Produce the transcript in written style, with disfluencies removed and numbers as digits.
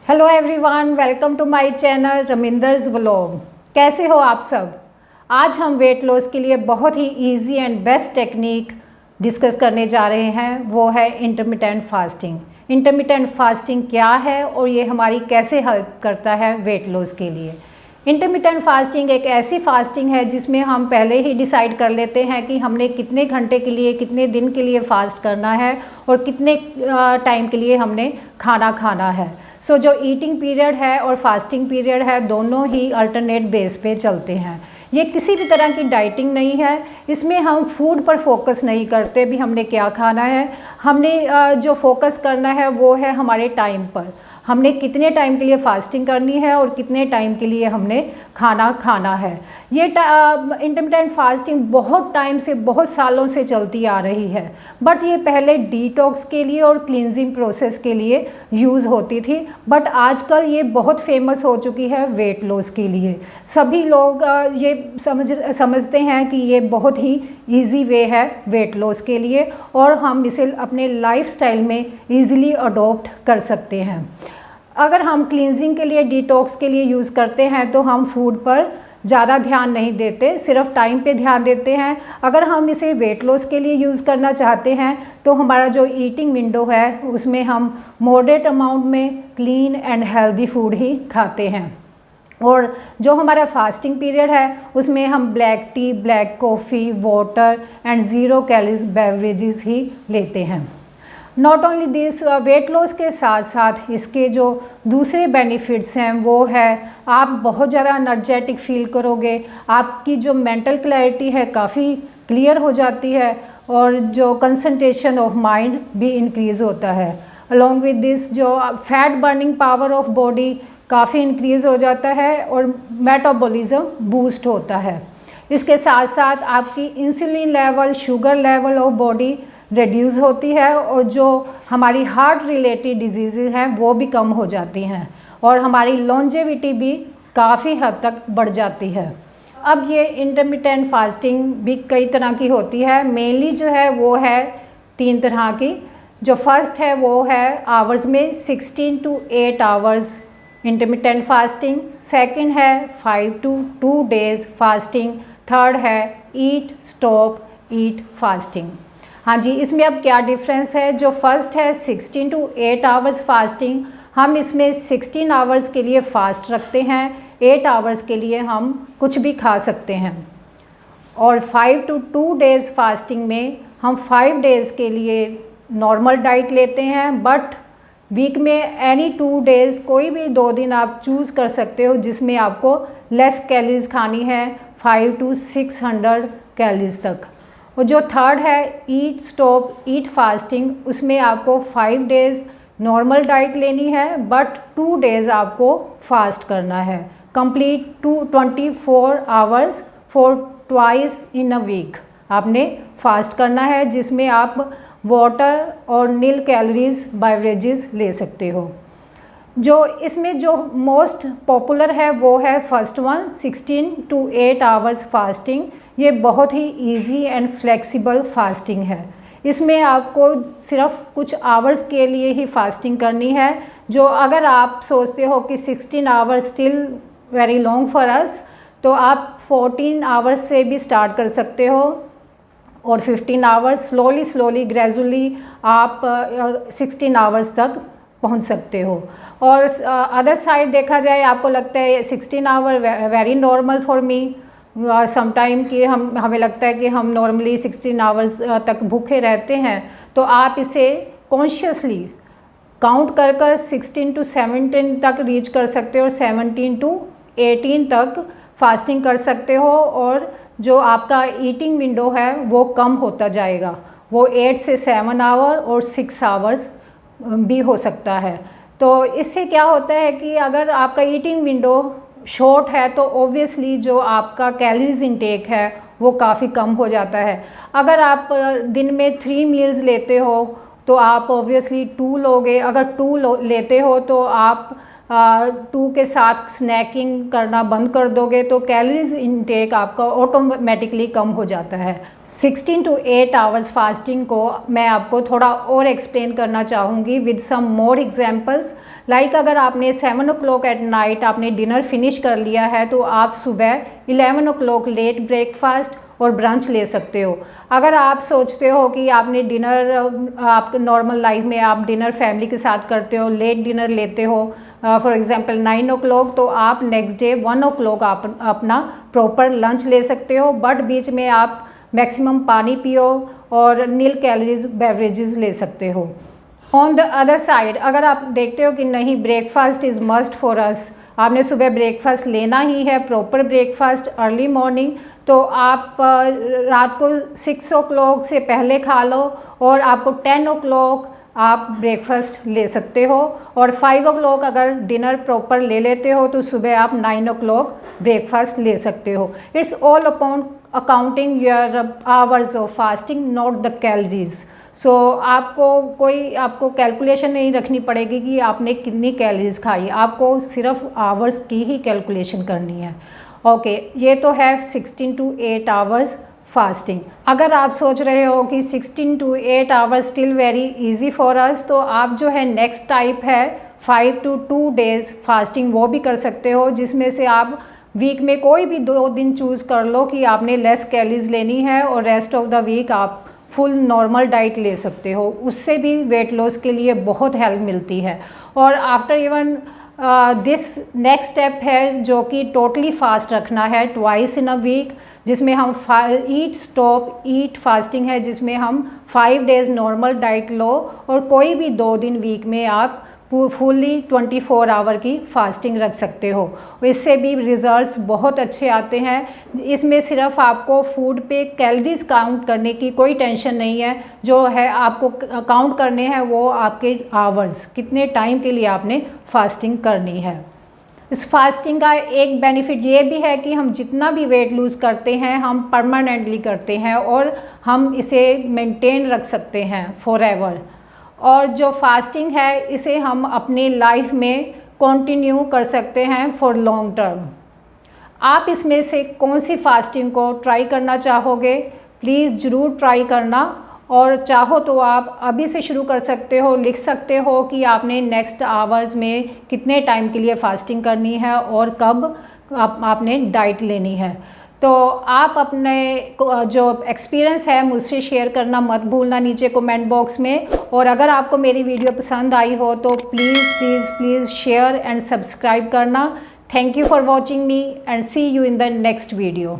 Hello everyone, welcome to my channel Raminder's vlog. कैसे हो आप सब। आज हम वेट लॉस के लिए बहुत ही easy and best technique discuss करने जा रहे हैं, वो है इंटरमिटेंट फास्टिंग। इंटरमिटेंट फास्टिंग क्या है और ये हमारी कैसे हेल्प करता है वेट लॉस के लिए। इंटरमिटेंट फास्टिंग एक ऐसी फास्टिंग है जिसमें हम पहले ही डिसाइड कर लेते हैं कि हमने कितने घंटे के लिए, कितने दिन के लिए फास्ट करना है और कितने टाइम के लिए हमने खाना खाना है। सो जो ईटिंग पीरियड है और फास्टिंग पीरियड है, दोनों ही अल्टरनेट बेस पे चलते हैं। ये किसी भी तरह की डाइटिंग नहीं है, इसमें हम फूड पर फोकस नहीं करते भी हमने क्या खाना है। हमने जो फोकस करना है वो है हमारे टाइम पर, हमने कितने टाइम के लिए फास्टिंग करनी है और कितने टाइम के लिए हमने खाना खाना है। ये इंटरमिटेंट फास्टिंग बहुत टाइम से, बहुत सालों से चलती आ रही है, बट ये पहले डिटॉक्स के लिए और क्लींजिंग प्रोसेस के लिए यूज़ होती थी, बट आजकल ये बहुत फेमस हो चुकी है वेट लॉस के लिए। सभी लोग ये समझते हैं कि ये बहुत ही ईजी वे है वेट लॉस के लिए और हम इसे अपने लाइफस्टाइल में ईजिली अडॉप्ट कर सकते हैं। अगर हम क्लींजिंग के लिए, डिटॉक्स के लिए यूज़ करते हैं तो हम फूड पर ज़्यादा ध्यान नहीं देते, सिर्फ टाइम पे ध्यान देते हैं। अगर हम इसे वेट लॉस के लिए यूज़ करना चाहते हैं तो हमारा जो ईटिंग विंडो है उसमें हम मॉडरेट अमाउंट में क्लीन एंड हेल्दी फूड ही खाते हैं। और जो हमारा फास्टिंग पीरियड है उसमें हम black tea, black coffee, water and zero calories beverages ही लेते हैं। Not only this, weight loss के साथ साथ इसके जो दूसरे बेनिफिट्स हैं वो है आप बहुत ज़्यादा एनर्जेटिक फील करोगे, आपकी जो मेंटल क्लैरिटी है काफ़ी क्लियर हो जाती है और जो कंसंट्रेशन ऑफ माइंड भी इंक्रीज़ होता है। अलॉन्ग विद दिस जो fat burning power of body काफ़ी इंक्रीज़ हो जाता है और मेटाबॉलिज्म बूस्ट होता है। इसके साथ साथ आपकी insulin level, sugar level of body reduce होती है और जो हमारी हार्ट रिलेटेड डिजीज़ हैं वो भी कम हो जाती हैं और हमारी लॉन्जेविटी भी काफ़ी हद तक बढ़ जाती है। अब ये इंटरमिटेंट फास्टिंग भी कई तरह की होती है, मेनली जो है वो है 3 तरह की। जो फर्स्ट है वो है आवर्स में 16 to 8 hours intermittent fasting. Second है 5 to 2 days फास्टिंग। थर्ड है ईट स्टॉप ईट फास्टिंग। हाँ जी, इसमें अब क्या डिफरेंस है। जो फर्स्ट है 16 to 8 आवर्स फास्टिंग, हम इसमें 16 आवर्स के लिए फास्ट रखते हैं, 8 आवर्स के लिए हम कुछ भी खा सकते हैं। और 5 to 2 days फास्टिंग में हम 5 days के लिए नॉर्मल डाइट लेते हैं, बट वीक में एनी 2 days, कोई भी 2 दिन आप चूज़ कर सकते हो जिसमें आपको लेस कैलोरीज खानी है, 500 to 600 कैलोरीज तक। और जो थर्ड है ईट स्टॉप ईट फास्टिंग, उसमें आपको 5 days नॉर्मल डाइट लेनी है, बट 2 days आपको फास्ट करना है। Complete 24 hours for twice in a week आपने फास्ट करना है, जिसमें आप वाटर और नील कैलोरीज बेवरेजेस ले सकते हो। जो इसमें जो मोस्ट पॉपुलर है वो है first one, 16 to 8 hours fasting. ये बहुत ही इजी एंड फ्लेक्सिबल फास्टिंग है। इसमें आपको सिर्फ कुछ आवर्स के लिए ही फास्टिंग करनी है। जो अगर आप सोचते हो कि 16 hours still very long for us, तो आप 14 आवर्स से भी स्टार्ट कर सकते हो और 15 आवर्स स्लोली ग्रेजुअली आप 16 आवर्स तक पहुंच सकते हो। और अदर साइड देखा जाए, आपको लगता है 16 hour very normal for me, sometime कि हमें लगता है कि हम नॉर्मली 16 आवर्स तक भूखे रहते हैं, तो आप इसे कॉन्शियसली काउंट कर 16 to 17 तक रीच कर सकते हो और 17 to 18 तक फास्टिंग कर सकते हो। और जो आपका ईटिंग विंडो है वो कम होता जाएगा, वो 8 से 7 आवर और 6 आवर्स भी हो सकता है। तो इससे क्या होता है कि अगर आपका ईटिंग विंडो शॉर्ट है तो ऑब्वियसली जो आपका कैलोरीज इंटेक है वो काफ़ी कम हो जाता है। अगर आप दिन में 3 मील्स लेते हो तो आप ऑब्वियसली 2 लोगे, अगर 2 लेते हो तो आप 2 के साथ स्नैकिंग करना बंद कर दोगे तो कैलोरीज इनटेक आपका ऑटोमेटिकली कम हो जाता है। 16 to 8 आवर्स फास्टिंग को मैं आपको थोड़ा और एक्सप्लेन करना चाहूँगी with some more examples. Like अगर आपने 7 o'clock एट नाइट आपने डिनर फिनिश कर लिया है तो आप सुबह 11 o'clock लेट ब्रेकफास्ट और ब्रंच ले सकते हो। अगर आप सोचते हो कि आपने डिनर आपके नॉर्मल लाइफ में आप डिनर फैमिली के साथ करते हो, लेट डिनर लेते हो फॉर एग्जांपल 9 o'clock, तो आप नेक्स्ट डे 1 o'clock आप अपना प्रॉपर लंच ले सकते हो, बट बीच में आप मैक्सिमम पानी पियो और नील कैलोरीज बेवरेजेस ले सकते हो। ऑन द अदर साइड अगर आप देखते हो कि नहीं breakfast is must for us, आपने सुबह ब्रेकफास्ट लेना ही है, प्रॉपर ब्रेकफास्ट अर्ली मॉर्निंग, तो आप रात को 6 o'clock से पहले खा लो और आपको 10 o'clock आप ब्रेकफास्ट ले सकते हो, और 5 o'clock अगर डिनर प्रॉपर ले लेते हो तो सुबह आप 9 o'clock ब्रेकफास्ट ले सकते हो। It's all upon accounting your hours of fasting, not the calories. So आपको कैलकुलेशन नहीं रखनी पड़ेगी कि आपने कितनी कैलोरीज खाई, आपको सिर्फ आवर्स की ही कैलकुलेशन करनी है। ओके, ये तो है 16 to 8 आवर्स फास्टिंग। अगर आप सोच रहे हो कि 16 to 8 hours still very easy for us, तो आप जो है नेक्स्ट टाइप है 5 to 2 days फास्टिंग, वो भी कर सकते हो, जिसमें से आप वीक में कोई भी 2 दिन चूज़ कर लो कि आपने लेस कैलोरीज लेनी है और रेस्ट ऑफ द वीक आप फुल नॉर्मल डाइट ले सकते हो। उससे भी वेट लॉस के लिए बहुत हेल्प मिलती है। और after even this next step है जो कि टोटली फास्ट रखना है, ट्वाइस इन अ वीक, जिसमें हम ईट स्टॉप ईट फास्टिंग है, जिसमें हम 5 days नॉर्मल डाइट लो और कोई भी 2 दिन वीक में आप फुल्ली 24 आवर की फास्टिंग रख सकते हो। इससे भी रिजल्ट्स बहुत अच्छे आते हैं। इसमें सिर्फ आपको फूड पे कैलोरीज काउंट करने की कोई टेंशन नहीं है, जो है आपको काउंट करने हैं वो आपके आवर्स, कितने टाइम के लिए आपने फास्टिंग करनी है। इस फास्टिंग का एक बेनिफिट ये भी है कि हम जितना भी वेट लूज़ करते हैं हम परमानेंटली करते हैं और हम इसे मेंटेन रख सकते हैं फॉर एवर। और जो फास्टिंग है इसे हम अपनी लाइफ में कंटिन्यू कर सकते हैं फॉर लॉन्ग टर्म। आप इसमें से कौन सी फास्टिंग को ट्राई करना चाहोगे, प्लीज़ ज़रूर ट्राई करना, और चाहो तो आप अभी से शुरू कर सकते हो, लिख सकते हो कि आपने नेक्स्ट आवर्स में कितने टाइम के लिए फ़ास्टिंग करनी है और कब आपने डाइट लेनी है। तो आप अपने जो एक्सपीरियंस है मुझसे शेयर करना मत भूलना नीचे कमेंट बॉक्स में। और अगर आपको मेरी वीडियो पसंद आई हो तो प्लीज़ शेयर एंड सब्सक्राइब करना। Thank you for watching me and see you in the next video.